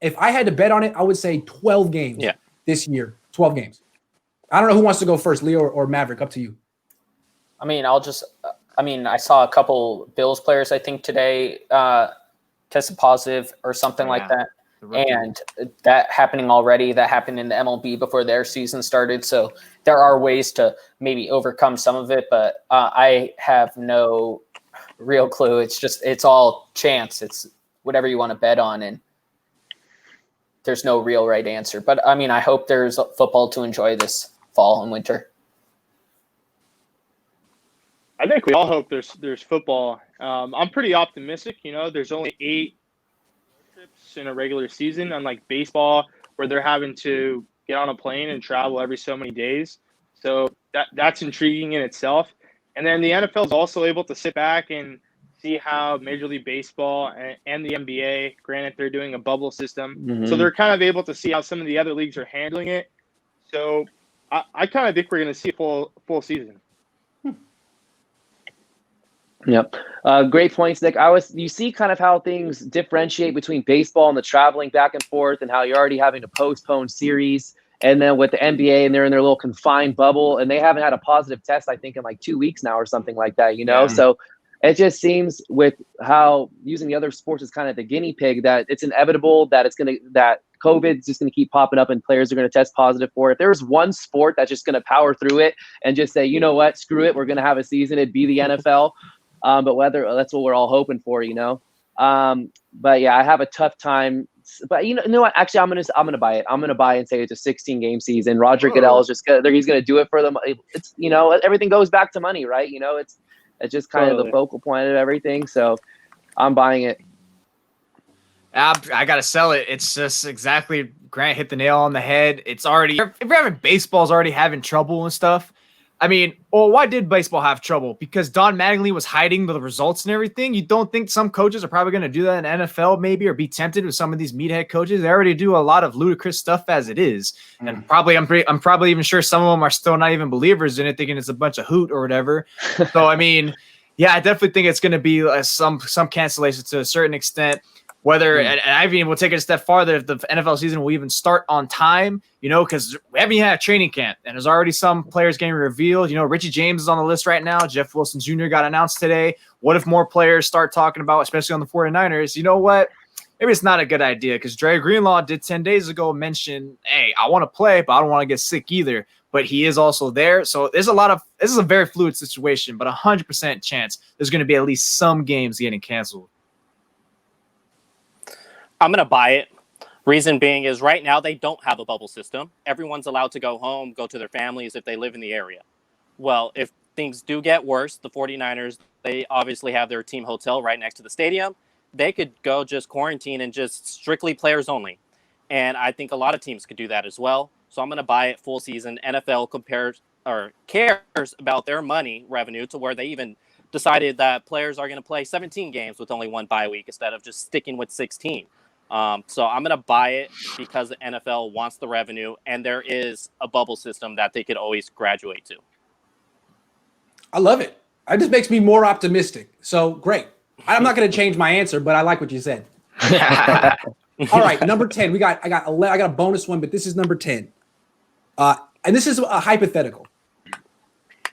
A: if I had to bet on it, I would say 12 games this year, 12 games. I don't know who wants to go first, Leo or Maverick, up to you.
B: I mean, I saw a couple Bills players, I think today, tested positive or something like that. And that happening already, that happened in the MLB before their season started. So there are ways to maybe overcome some of it, but I have no real clue. It's all chance. It's whatever you want to bet on. And there's no real right answer. But I mean, I hope there's football to enjoy this fall and winter.
C: I think we all hope there's football. I'm pretty optimistic. You know, there's only 8 trips in a regular season, unlike baseball, where they're having to get on a plane and travel every so many days. So that's intriguing in itself. And then the NFL is also able to sit back and see how Major League Baseball and the NBA, granted they're doing a bubble system, so they're kind of able to see how some of the other leagues are handling it. So I kind of think we're going to see a full season.
D: Yep. Great points, Nick. You see kind of how things differentiate between baseball and the traveling back and forth, and how you're already having to postpone series. And then with the NBA, and they're in their little confined bubble, and they haven't had a positive test, I think, in like 2 weeks now or something like that, you know? So it just seems with how using the other sports as kind of the guinea pig, that it's inevitable that that COVID is just going to keep popping up and players are going to test positive for it. If there's one sport that's just going to power through it and just say, you know what, screw it, we're going to have a season, it'd be the NFL. But whether that's what we're all hoping for, you know. But yeah, I have a tough time. But you know what? Actually, I'm gonna buy it. I'm gonna buy and say it's a 16-game season. Roger Goodell is just he's gonna do it for them. It's, you know, everything goes back to money, right? You know, it's just kind of the focal point of everything. So I'm buying it.
E: I gotta sell it. It's just exactly, Grant hit the nail on the head. It's already, if you're having baseball's already having trouble and stuff. I mean, well, why did baseball have trouble? Because Don Mattingly was hiding the results and everything. You don't think some coaches are probably going to do that in NFL maybe, or be tempted with some of these meathead coaches? They already do a lot of ludicrous stuff as it is. And probably, I'm probably even sure some of them are still not even believers in it, thinking it's a bunch of hoot or whatever. So, I mean, yeah, I definitely think it's going to be some cancellation to a certain extent. Whether and I even will take it a step farther, if the NFL season will even start on time, because we haven't even had a training camp, and there's already some players getting revealed. Richie James is on the list right now. Jeff Wilson Jr. got announced today. What if more players start talking about, especially on the 49ers? You know what? Maybe it's not a good idea, because Dre Greenlaw did 10 days ago mention, hey, I want to play, but I don't want to get sick either. But he is also there. So this is a very fluid situation, but 100% chance there's going to be at least some games getting canceled.
F: I'm going to buy it. Reason being is right now they don't have a bubble system. Everyone's allowed to go home, go to their families if they live in the area. Well, if things do get worse, the 49ers, they obviously have their team hotel right next to the stadium. They could go just quarantine and just strictly players only. And I think a lot of teams could do that as well. So I'm going to buy it full season. NFL cares about their money revenue to where they even decided that players are going to play 17 games with only one bye week instead of just sticking with 16. So I'm going to buy it because the NFL wants the revenue, and there is a bubble system that they could always graduate to.
A: I love it. It just makes me more optimistic. So great. I'm not going to change my answer, but I like what you said. All right, number 10. I got a bonus one, but this is number 10. And this is a hypothetical.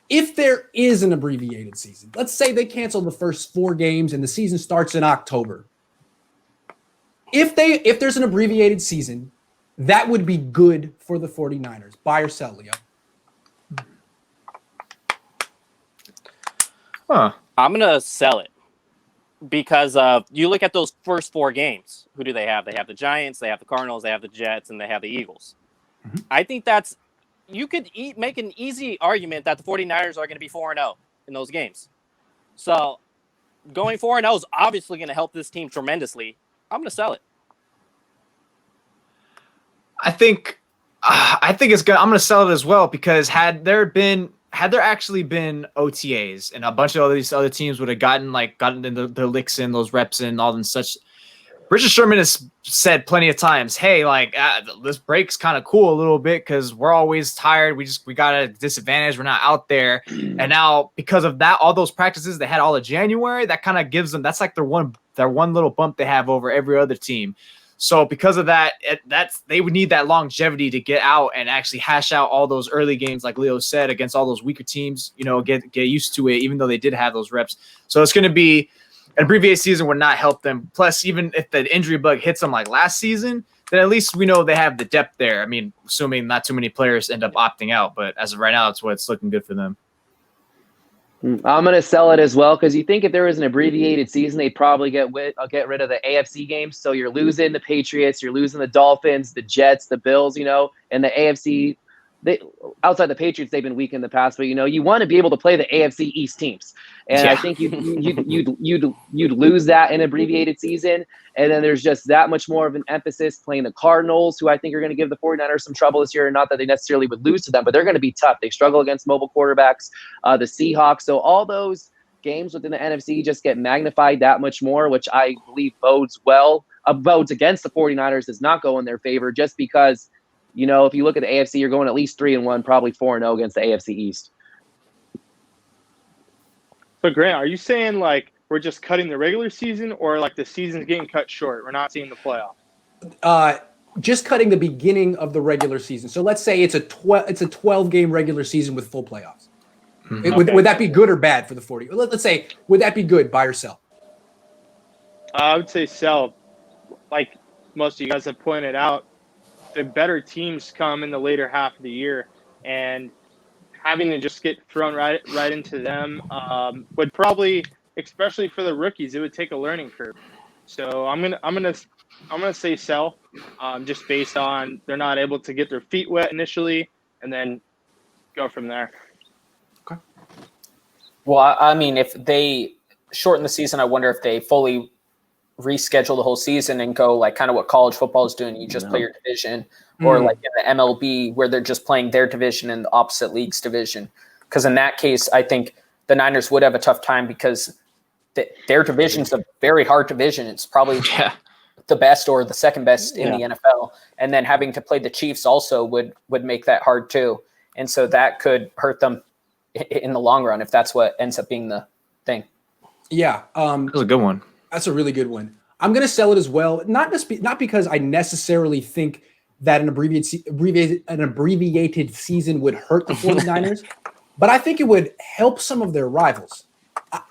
A: If there is an abbreviated season, let's say they cancel the first 4 games and the season starts in October. If there's an abbreviated season, that would be good for the 49ers. Buy or sell, Leo?
F: I'm going to sell it because you look at those first 4 games. Who do they have? They have the Giants, they have the Cardinals, they have the Jets, and they have the Eagles. Mm-hmm. I think you could make an easy argument that the 49ers are going to be 4-0 in those games. So going 4-0 is obviously going to help this team tremendously. I'm going to sell it.
E: I think it's good. I'm going to sell it as well, because had there actually been OTAs and a bunch of these other teams would have gotten their licks in, those reps in, all and such. Richard Sherman has said plenty of times, hey, this break's kind of cool a little bit because we're always tired. We got a disadvantage. We're not out there. And now because of that, all those practices they had all of January, that kind of gives them, that's like their one little bump they have over every other team. So because of that, they would need that longevity to get out and actually hash out all those early games, like Leo said, against all those weaker teams, get used to it, even though they did have those reps. So it's going to be, an abbreviated season would not help them. Plus, even if the injury bug hits them like last season, then at least we know they have the depth there. I mean, assuming not too many players end up opting out, but as of right now, that's what's looking good for them.
D: I'm going to sell it as well, because you think if there was an abbreviated season, they'd probably get rid of the AFC games. So you're losing the Patriots, you're losing the Dolphins, the Jets, the Bills, and the AFC. Outside the Patriots, they've been weak in the past, but you want to be able to play the AFC East teams, and yeah. I think you'd lose that in an abbreviated season, and then there's just that much more of an emphasis playing the Cardinals, who I think are going to give the 49ers some trouble this year. Not that they necessarily would lose to them, but they're going to be tough. They struggle against mobile quarterbacks, the Seahawks. So all those games within the NFC just get magnified that much more, which I believe bodes against the 49ers, does not go in their favor, just because. If you look at the AFC, you're going at least 3-1, probably 4-0 against the AFC East.
C: But Grant, are you saying we're just cutting the regular season, or the season's getting cut short? We're not seeing the playoff.
A: Just cutting the beginning of the regular season. So let's say it's a 12-game regular season with full playoffs. Mm-hmm. Would that be good or bad for the 40? Let's say, would that be good? Buy or sell?
C: I would say sell. Like most of you guys have pointed out, the better teams come in the later half of the year, and having to just get thrown right into them would probably, especially for the rookies, it would take a learning curve. So I'm gonna say sell, just based on they're not able to get their feet wet initially, and then go from there.
A: Okay.
B: Well, I mean, if they shorten the season, I wonder if they fully reschedule the whole season and go kind of what college football is doing. You just play your division, or in the MLB where they're just playing their division in the opposite league's division. Because in that case, I think the Niners would have a tough time, because their division's a very hard division. It's probably the best or the second best in the NFL. And then having to play the Chiefs also would make that hard too. And so that could hurt them in the long run if that's what ends up being the thing.
A: Yeah.
E: That was a good one.
A: That's a really good one. I'm going to sell it as well. Not because I necessarily think that an abbreviated season would hurt the 49ers, but I think it would help some of their rivals.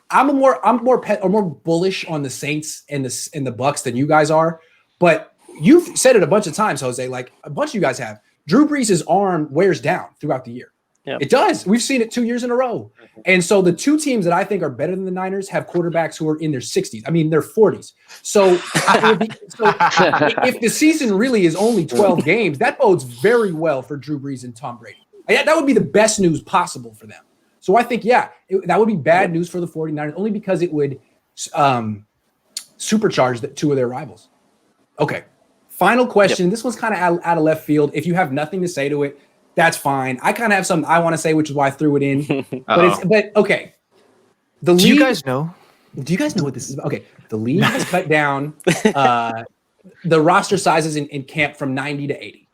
A: I'm more bullish on the Saints and the Bucks than you guys are, but you've said it a bunch of times, Jose. Like a bunch of you guys have. Drew Brees' arm wears down throughout the year. Yep. It does. We've seen it 2 years in a row. And so the two teams that I think are better than the Niners have quarterbacks who are in their 60s. I mean, their 40s. So if the season really is only 12 games, that bodes very well for Drew Brees and Tom Brady. That would be the best news possible for them. So I think, that would be bad news for the 49ers only because it would supercharge two of their rivals. Okay. Final question. Yep. This one's kind of out of left field. If you have nothing to say to it, that's fine. I kind of have something I want to say, which is why I threw it in. But okay. Do you guys know what this is about? Okay. The league has cut down the roster sizes in camp from 90 to 80.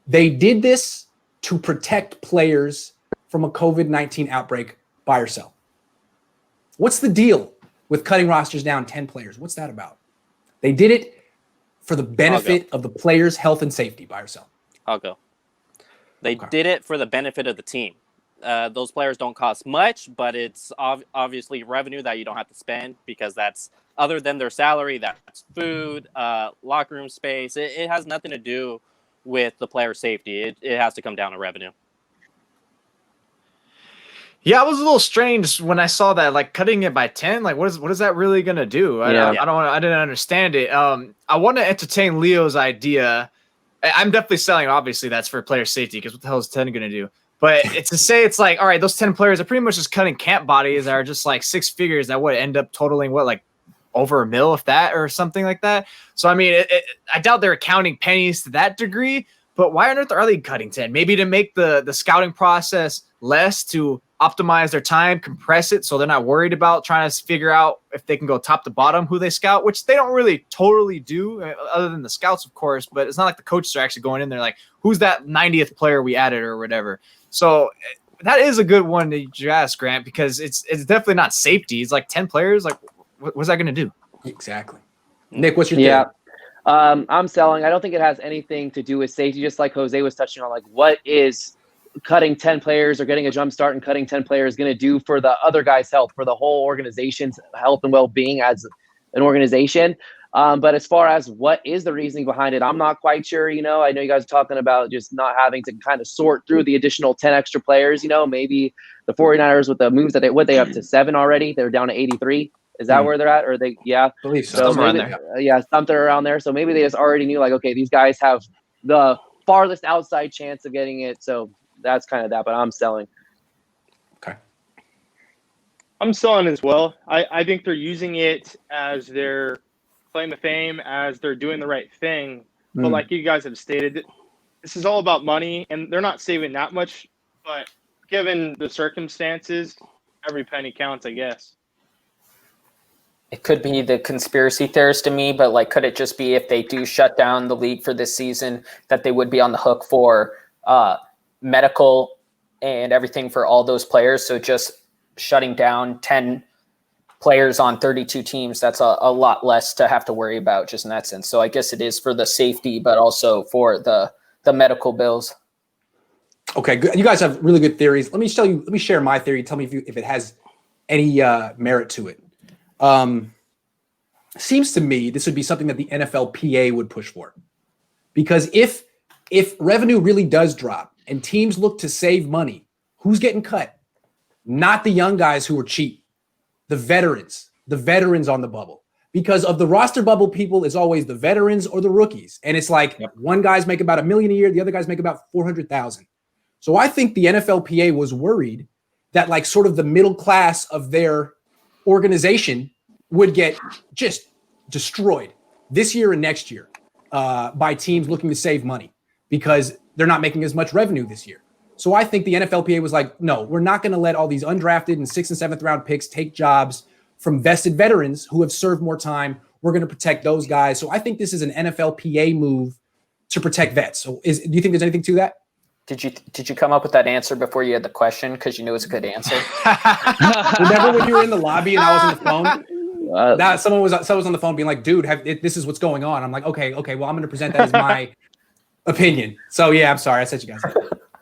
A: They did this to protect players from a COVID-19 outbreak by yourself. What's the deal with cutting rosters down 10 players? What's that about? They did it for the benefit of the players' health and safety by yourself.
F: I'll go. They did it for the benefit of the team. Those players don't cost much, but it's obviously revenue that you don't have to spend because that's other than their salary, that's food, locker room space. It has nothing to do with the player safety. It has to come down to revenue.
E: Yeah, it was a little strange when I saw that, like cutting it by 10. Like, what is that really gonna do? I didn't understand it. I want to entertain Leo's idea. I'm definitely selling. Obviously, that's for player safety because what the hell is 10 gonna do? But it's to say it's like, all right, those 10 players are pretty much just cutting camp bodies that are just like six figures that would end up totaling like over $1 million, if that, or something like that. So I mean, I doubt they're counting pennies to that degree. But why on earth are they cutting 10? Maybe to make the scouting process less, to optimize their time, compress it so they're not worried about trying to figure out if they can go top to bottom who they scout, which they don't really totally do other than the scouts, of course. But it's not like the coaches are actually going in there like, who's that 90th player we added or whatever. So that is a good one to ask, Grant, because it's definitely not safety. It's like 10 players. Like, what's that going to do?
A: Exactly. Nick, what's your theory?
D: I'm selling. I don't think it has anything to do with safety, just like Jose was touching on. Like, what is cutting 10 players or getting a jump start and cutting 10 players going to do for the other guy's health, for the whole organization's health and well-being as an organization? But as far as what is the reasoning behind it, I'm not quite sure. I know you guys are talking about just not having to kind of sort through the additional 10 extra players. Maybe the 49ers with the moves that they up to 7 already. They're down to 83. Is that where they're at? Or they,
A: I believe so.
D: Somewhere around there. Something around there. So maybe they just already knew, like, okay, these guys have the farthest outside chance of getting it. So that's kind of that, but I'm selling.
A: Okay.
C: I'm selling as well. I think they're using it as their claim to fame, as they're doing the right thing. But like you guys have stated, this is all about money, and they're not saving that much. But given the circumstances, every penny counts, I guess.
B: It could be the conspiracy theorist to me, but like, could it just be if they do shut down the league for this season, that they would be on the hook for medical and everything for all those players? So just shutting down 10 players on 32 teams, that's a lot less to have to worry about just in that sense. So I guess it is for the safety, but also for the medical bills.
A: Okay, good. You guys have really good theories. Let me share my theory. Tell me if it has any merit to it. Seems to me this would be something that the NFLPA would push for, because if revenue really does drop and teams look to save money, who's getting cut? Not the young guys who are cheap, the veterans on the bubble. Because of the roster bubble people, it's always the veterans or the rookies, and it's like one guy's make about $1 million a year, the other guys make about $400,000. So I think the NFLPA was worried that like sort of the middle class of their organization would get just destroyed this year and next year by teams looking to save money because they're not making as much revenue this year. So I think the NFLPA was like, no, we're not going to let all these undrafted and 6th and 7th round picks take jobs from vested veterans who have served more time. We're going to protect those guys. So I think this is an NFLPA move to protect vets. So do you think there's anything to that?
B: Did you come up with that answer before you had the question because you knew it was a good answer?
A: Remember when you were in the lobby and I was on the phone? That someone was on the phone being like, dude, this is what's going on. I'm like, okay, well, I'm going to present that as my opinion. So yeah, I'm sorry. I set you guys up.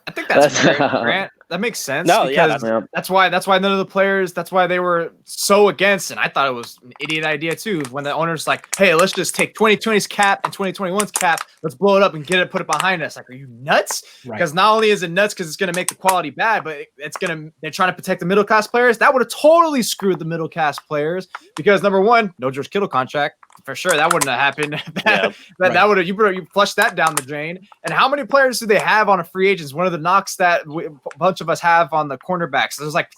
E: I think that's fair, Grant. That makes sense.
F: No, yeah,
E: because that's why none of the players. That's why they were so against, and I thought it was an idiot idea too. When the owner's like, "Hey, let's just take 2020's cap and 2021's cap. Let's blow it up and put it behind us." Like, are you nuts? Because not only is it nuts because it's going to make the quality bad, but they're trying to protect the middle class players. That would have totally screwed the middle class players because number one, no George Kittle contract. For sure, that wouldn't have happened. That would have you flushed that down the drain. And how many players do they have on a free agents? One of the knocks that a bunch of us have on the cornerbacks. There's like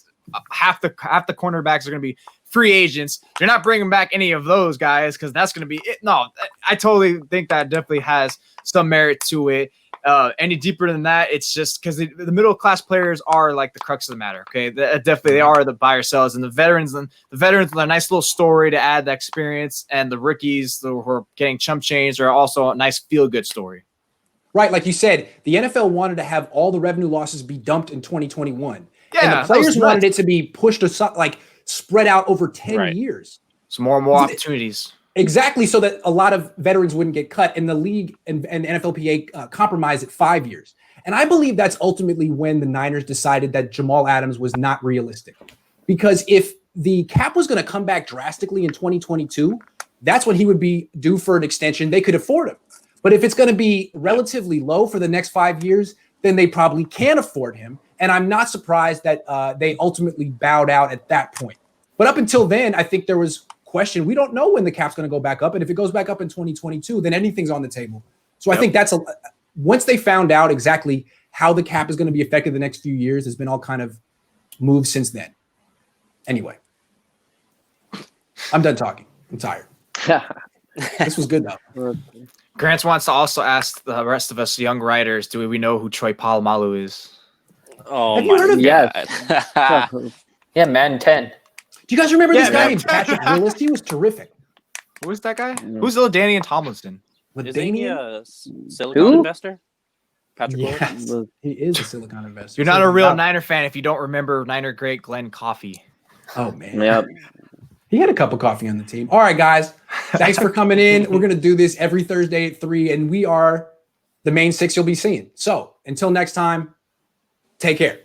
E: half the cornerbacks are going to be free agents. You're not bringing back any of those guys because that's going to be it. No, I totally think that definitely has some merit to it. Any deeper than that, it's just because the middle class players are like the crux of the matter. Okay, they are the buy or sells, and the veterans are a nice little story to add the experience, and the rookies who are getting chump change are also a nice feel good story. Right,
A: like you said, the NFL wanted to have all the revenue losses be dumped in 2021,
E: yeah,
A: and the players wanted it to be pushed aside, like spread out over 10 years.
E: So more and more opportunities.
A: Exactly, so that a lot of veterans wouldn't get cut, and the league and NFLPA compromised at 5 years. And I believe that's ultimately when the Niners decided that Jamal Adams was not realistic. Because if the cap was going to come back drastically in 2022, that's when he would be due for an extension. They could afford him. But if it's going to be relatively low for the next 5 years, then they probably can't afford him. And I'm not surprised that they ultimately bowed out at that point. But up until then, I think there was question. We don't know when the cap's going to go back up. And if it goes back up in 2022, then anything's on the table. So I think that's once they found out exactly how the cap is going to be affected the next few years, there's been all kind of moves since then. Anyway, I'm done talking. I'm tired. This was good though.
E: Grant wants to also ask the rest of us young writers, do we know who Troy Polamalu is?
F: Oh,
A: have you heard of
B: him? Yeah, Madden 10.
A: Do you guys remember this guy named Patrick Willis? He was terrific.
E: Who was that guy? Who's LaDainian Tomlinson?
F: Isn't he a Silicon investor? Patrick
A: Willis? He is a Silicon investor.
E: You're not a real Niner fan if you don't remember Niner great Glenn Coffey.
A: Oh, man. Yep. He had a cup of coffee on the team. All right, guys. Thanks for coming in. We're going to do this every Thursday at 3, and we are the main 6 you'll be seeing. So until next time, take care.